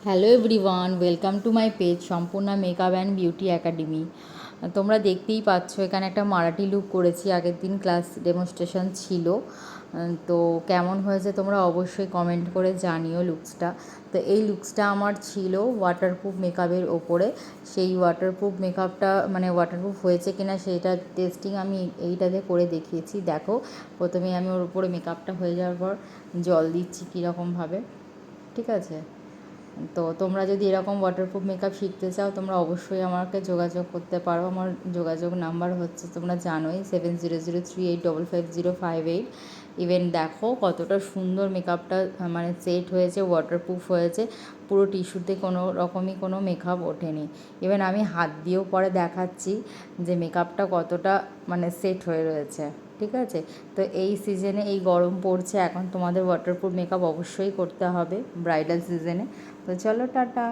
Hello everyone, welcome to my page Sampurna makeup and beauty academy. তোমরা দেখতেই পাচ্ছ এখানে একটা মারাঠি লুক করেছি। আগের দিন ক্লাস ডেমনস্ট্রেশন ছিল, তো কেমন হয়েছে তোমরা অবশ্যই কমেন্ট করে জানিও লুকসটা। তো এই লুকসটা আমার ছিল ওয়াটারপ্রুফ মেকআপের ওপরে। সেই ওয়াটারপ্রুফ মেকআপটা মানে ওয়াটারপ্রুফ হয়েছে কিনা সেইটা টেস্টিং আমি এইটাতে করে দেখিয়েছি। দেখো, প্রথমে আমি ওর উপরে মেকআপটা হয়ে যাওয়ার পর জল দিচ্ছি কীরকমভাবে, ঠিক আছে? তো তোমরা যদি এরকম ওয়াটারপ্রুফ মেকআপ শিখতে চাও তোমরা অবশ্যই আমাকে যোগাযোগ করতে পারো। আমার যোগাযোগ নাম্বার হচ্ছে তোমরা জানোই 7003855058। ইভেন দেখো কতটা সুন্দর মেকআপটা মানে সেট হয়েছে, ওয়াটারপ্রুফ হয়েছে, পুরো টিস্যুতে কোনো রকমই কোনো মেকআপ ওঠেনি। ইভেন আমি হাত দিয়েও পরে দেখাচ্ছি যে মেকআপটা কতটা মানে সেট হয়ে রয়েছে, ঠিক আছে? তো এই সিজনে এই গরম পড়ছে, এখন তোমাদের ওয়াটারপ্রুফ মেকআপ অবশ্যই করতে হবে ব্রাইডাল সিজনে। তো চলো, টাটা।